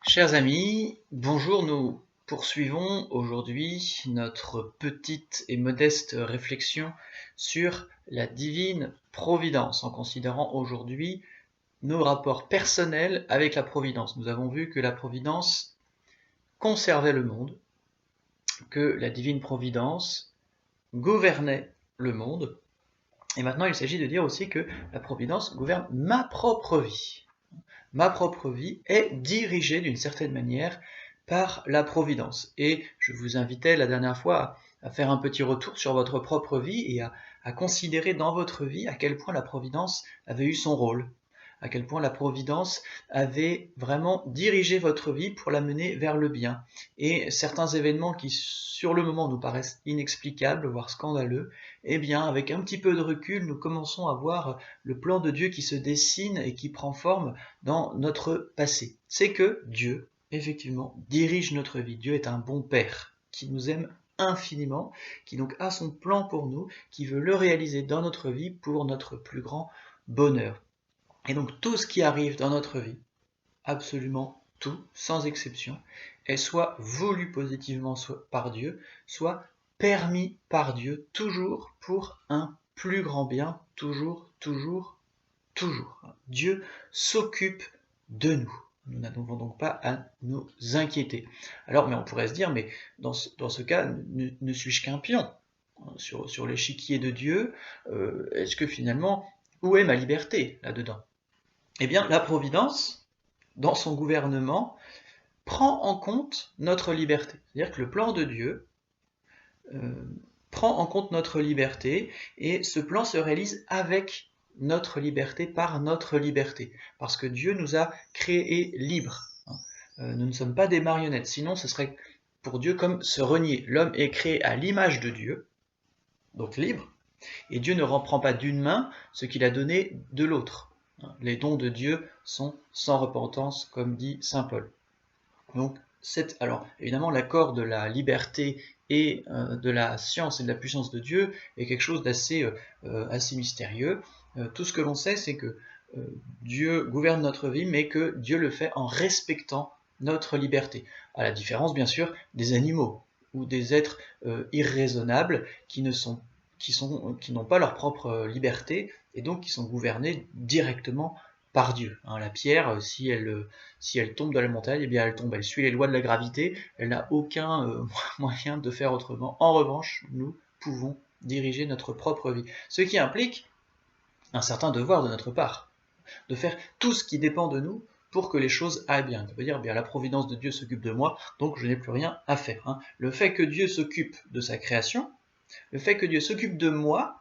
Chers amis, bonjour, nous poursuivons aujourd'hui notre petite et modeste réflexion sur la divine providence, en considérant aujourd'hui nos rapports personnels avec la providence. Nous avons vu que la providence conservait le monde, que la divine providence gouvernait le monde, et maintenant il s'agit de dire aussi que la providence gouverne ma propre vie. Ma propre vie est dirigée d'une certaine manière par la providence. Et je vous invitais la dernière fois à faire un petit retour sur votre propre vie et à considérer dans votre vie à quel point la providence avait eu son rôle, à quel point la providence avait vraiment dirigé votre vie pour la mener vers le bien. Et certains événements qui sur le moment nous paraissent inexplicables, voire scandaleux, eh bien avec un petit peu de recul, nous commençons à voir le plan de Dieu qui se dessine et qui prend forme dans notre passé. C'est que Dieu, effectivement, dirige notre vie. Dieu est un bon Père qui nous aime infiniment, qui donc a son plan pour nous, qui veut le réaliser dans notre vie pour notre plus grand bonheur. Et donc tout ce qui arrive dans notre vie, absolument tout, sans exception, est soit voulu positivement par Dieu, soit permis par Dieu, toujours pour un plus grand bien, toujours. Dieu s'occupe de nous. Nous n'avons donc pas à nous inquiéter. Alors, mais on pourrait se dire, mais dans ce cas, ne suis-je qu'un pion sur l'échiquier de Dieu? Est-ce que finalement, où est ma liberté là-dedans? Eh bien, la Providence, dans son gouvernement, prend en compte notre liberté. C'est-à-dire que le plan de Dieu prend en compte notre liberté, et ce plan se réalise avec notre liberté, par notre liberté, parce que Dieu nous a créés libres. Nous ne sommes pas des marionnettes, sinon ce serait pour Dieu comme se renier. L'homme est créé à l'image de Dieu, donc libre, et Dieu ne reprend pas d'une main ce qu'il a donné de l'autre. Les dons de Dieu sont sans repentance, comme dit saint Paul. Donc, alors évidemment, l'accord de la liberté et de la science et de la puissance de Dieu est quelque chose d'assez assez mystérieux. Tout ce que l'on sait, c'est que Dieu gouverne notre vie, mais que Dieu le fait en respectant notre liberté, à la différence bien sûr des animaux ou des êtres irraisonnables qui n'ont pas leur propre liberté et donc qui sont gouvernés directement par Dieu. La pierre, si elle tombe de la montagne, eh bien elle tombe, elle suit les lois de la gravité, elle n'a aucun moyen de faire autrement. En revanche, nous pouvons diriger notre propre vie, ce qui implique un certain devoir de notre part, de faire tout ce qui dépend de nous pour que les choses aillent bien. Ça veut dire, bien, la providence de Dieu s'occupe de moi, donc je n'ai plus rien à faire. Le fait que Dieu s'occupe de sa création, le fait que Dieu s'occupe de moi,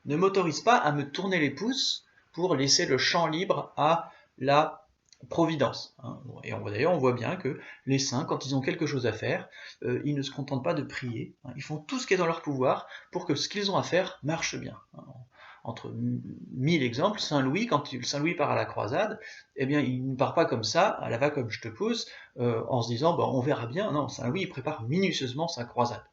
ne m'autorise pas à me tourner les pouces pour laisser le champ libre à la providence. Et d'ailleurs, on voit bien que les saints, quand ils ont quelque chose à faire, ils ne se contentent pas de prier, ils font tout ce qui est dans leur pouvoir pour que ce qu'ils ont à faire marche bien. Entre 1000 exemples, Saint Louis, quand Saint Louis part à la croisade, eh bien, il ne part pas comme ça, à la va comme je te pousse, en se disant, on verra bien. Non, Saint Louis, il prépare minutieusement sa croisade.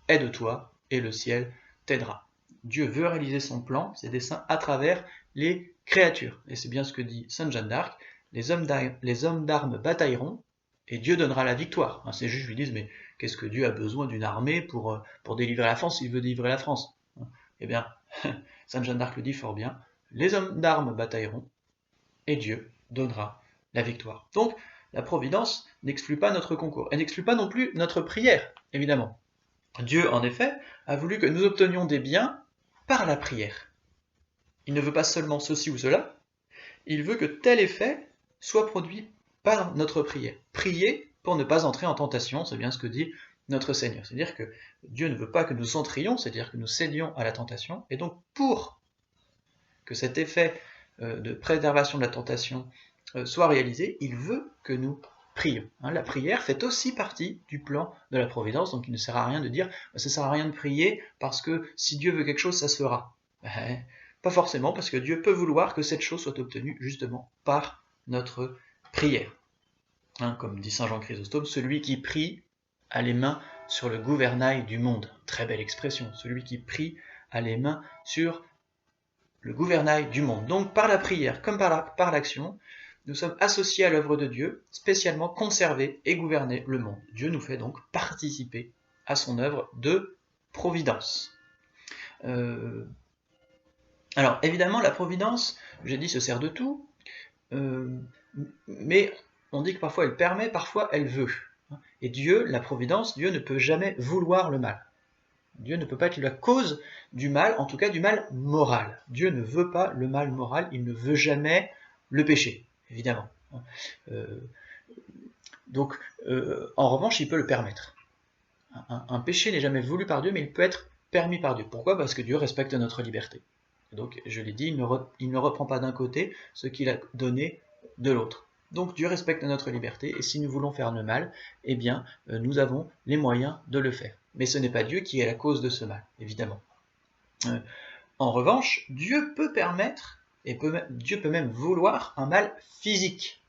Aide-toi, et le ciel t'aidera. Dieu veut réaliser son plan, ses desseins, à travers les créatures. Et c'est bien ce que dit Sainte Jeanne d'Arc, les hommes d'armes batailleront, et Dieu donnera la victoire. Ces juges lui disent, mais qu'est-ce que Dieu a besoin d'une armée pour délivrer la France, s'il veut délivrer la France? Eh bien, Sainte Jeanne d'Arc le dit fort bien, les hommes d'armes batailleront, et Dieu donnera la victoire. Donc, la providence n'exclut pas notre concours. Elle n'exclut pas non plus notre prière, évidemment. Dieu, en effet, a voulu que nous obtenions des biens par la prière. Il ne veut pas seulement ceci ou cela, il veut que tel effet soit produit par notre prière. Prier pour ne pas entrer en tentation, c'est bien ce que dit notre Seigneur. C'est-à-dire que Dieu ne veut pas que nous entrions, c'est-à-dire que nous cédions à la tentation, et donc pour que cet effet de préservation de la tentation soit réalisé, il veut que nous prions. La prière fait aussi partie du plan de la providence, donc il ne sert à rien de dire ça ne sert à rien de prier parce que si Dieu veut quelque chose, ça se fera. Pas forcément, parce que Dieu peut vouloir que cette chose soit obtenue justement par notre prière. Comme dit saint Jean Chrysostome, celui qui prie a les mains sur le gouvernail du monde. Très belle expression, celui qui prie a les mains sur le gouvernail du monde. Donc par la prière comme par l'action, nous sommes associés à l'œuvre de Dieu, spécialement conserver et gouverner le monde. Dieu nous fait donc participer à son œuvre de providence. Alors évidemment, la providence, j'ai dit, se sert de tout, mais on dit que parfois elle permet, parfois elle veut. Et Dieu, la providence, Dieu ne peut jamais vouloir le mal. Dieu ne peut pas être la cause du mal, en tout cas du mal moral. Dieu ne veut pas le mal moral, il ne veut jamais le péché, évidemment. Donc, en revanche, il peut le permettre. Un péché n'est jamais voulu par Dieu, mais il peut être permis par Dieu. Pourquoi? Parce que Dieu respecte notre liberté. Donc, je l'ai dit, il ne reprend pas d'un côté ce qu'il a donné de l'autre. Donc, Dieu respecte notre liberté, et si nous voulons faire le mal, eh bien, nous avons les moyens de le faire. Mais ce n'est pas Dieu qui est la cause de ce mal, évidemment. En revanche, Dieu peut permettre, et Dieu peut même vouloir un mal physique.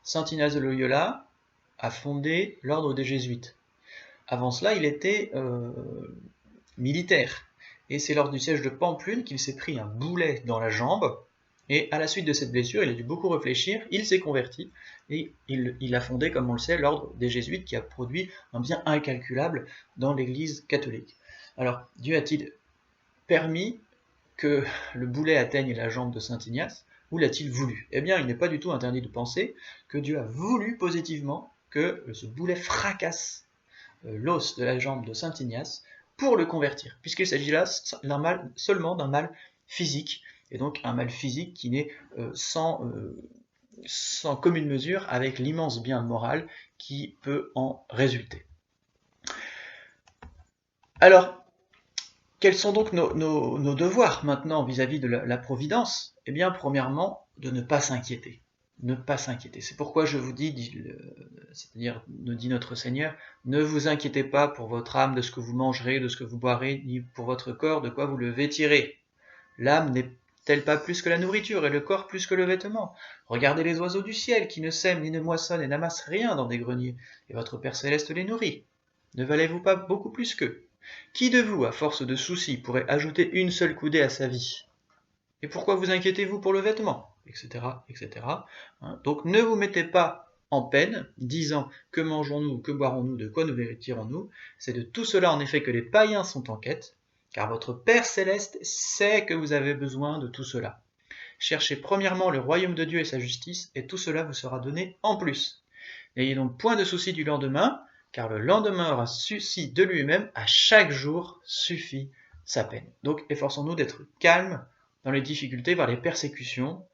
Saint Ignace de Loyola a fondé l'ordre des Jésuites. Avant cela, il était militaire. Et c'est lors du siège de Pampelune qu'il s'est pris un boulet dans la jambe. Et à la suite de cette blessure, il a dû beaucoup réfléchir, il s'est converti, et il a fondé, comme on le sait, l'ordre des Jésuites qui a produit un bien incalculable dans l'Église catholique. Alors, Dieu a-t-il permis que le boulet atteigne la jambe de Saint Ignace, ou l'a-t-il voulu? Eh bien, il n'est pas du tout interdit de penser que Dieu a voulu positivement que ce boulet fracasse l'os de la jambe de Saint Ignace pour le convertir, puisqu'il s'agit là seulement d'un mal physique, et donc un mal physique qui n'est sans commune mesure avec l'immense bien moral qui peut en résulter. Alors, quels sont donc nos devoirs maintenant vis-à-vis de la providence? Eh bien, premièrement, de ne pas s'inquiéter. Ne pas s'inquiéter. C'est pourquoi je vous dis, c'est-à-dire nous dit notre Seigneur, ne vous inquiétez pas pour votre âme de ce que vous mangerez, de ce que vous boirez, ni pour votre corps de quoi vous le vêtirez. L'âme n'est-elle pas plus que la nourriture, et le corps plus que le vêtement? Regardez les oiseaux du ciel, qui ne sèment, ni ne moissonnent, et n'amassent rien dans des greniers, et votre Père Céleste les nourrit. Ne valez-vous pas beaucoup plus qu'eux? Qui de vous, à force de soucis, pourrait ajouter une seule coudée à sa vie? Et pourquoi vous inquiétez-vous pour le vêtement? Etc. etc. Donc ne vous mettez pas en peine, disant que mangeons-nous, que boirons-nous, de quoi nous vêtirons-nous. C'est de tout cela en effet que les païens sont en quête, car votre Père Céleste sait que vous avez besoin de tout cela. Cherchez premièrement le royaume de Dieu et sa justice, et tout cela vous sera donné en plus. N'ayez donc point de souci du lendemain, car le lendemain aura souci de lui-même, à chaque jour suffit sa peine. Donc efforçons-nous d'être calmes dans les difficultés, voire les persécutions,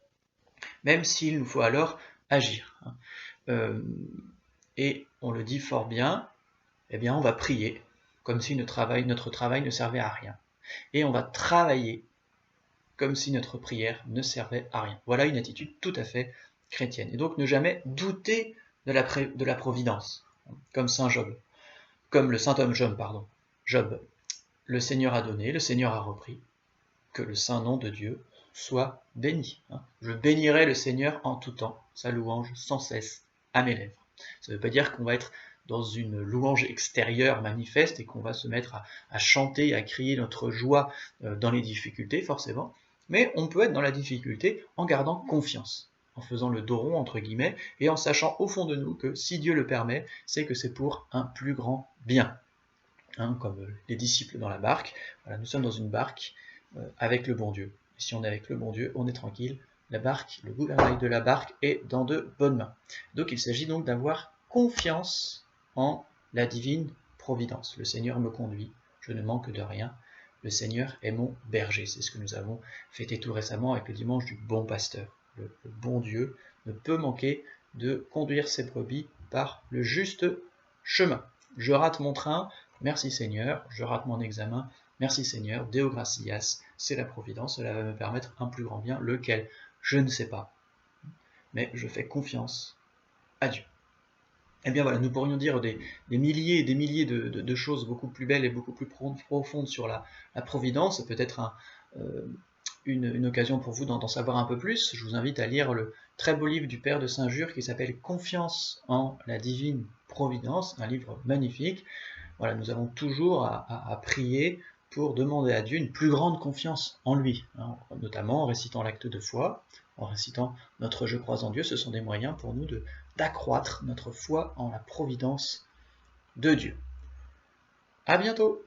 même s'il nous faut alors agir. Et on le dit fort bien, eh bien on va prier, comme si notre travail ne servait à rien. Et on va travailler comme si notre prière ne servait à rien. Voilà une attitude tout à fait chrétienne. Et donc ne jamais douter de la providence, comme Saint Job, comme le saint homme Job, pardon. Job, le Seigneur a donné, le Seigneur a repris, que le saint nom de Dieu soit béni. Je bénirai le Seigneur en tout temps, sa louange sans cesse à mes lèvres. Ça ne veut pas dire qu'on va être dans une louange extérieure manifeste et qu'on va se mettre à chanter, à crier notre joie dans les difficultés, forcément, mais on peut être dans la difficulté en gardant confiance, en faisant le dos rond, entre guillemets, et en sachant au fond de nous que si Dieu le permet, c'est que c'est pour un plus grand bien. Comme les disciples dans la barque, voilà, nous sommes dans une barque avec le bon Dieu. Et si on est avec le bon Dieu, on est tranquille, la barque, le gouvernail de la barque est dans de bonnes mains. Donc il s'agit donc d'avoir confiance en la divine providence. Le Seigneur me conduit, je ne manque de rien. Le Seigneur est mon berger. C'est ce que nous avons fêté tout récemment avec le dimanche du bon pasteur. Le bon Dieu ne peut manquer de conduire ses brebis par le juste chemin. Je rate mon train, merci Seigneur. Je rate mon examen, merci Seigneur. Deo gratias, c'est la providence. Cela va me permettre un plus grand bien, lequel je ne sais pas. Mais je fais confiance à Dieu. Eh bien voilà, nous pourrions dire des milliers et des milliers de choses beaucoup plus belles et beaucoup plus profondes sur la providence. Peut-être une occasion pour vous d'en savoir un peu plus. Je vous invite à lire le très beau livre du Père de Saint-Jure qui s'appelle « Confiance en la divine providence », un livre magnifique. Voilà, nous avons toujours à prier pour demander à Dieu une plus grande confiance en lui, notamment en récitant l'acte de foi, en récitant notre Je crois en Dieu, ce sont des moyens pour nous d'accroître notre foi en la providence de Dieu. À bientôt!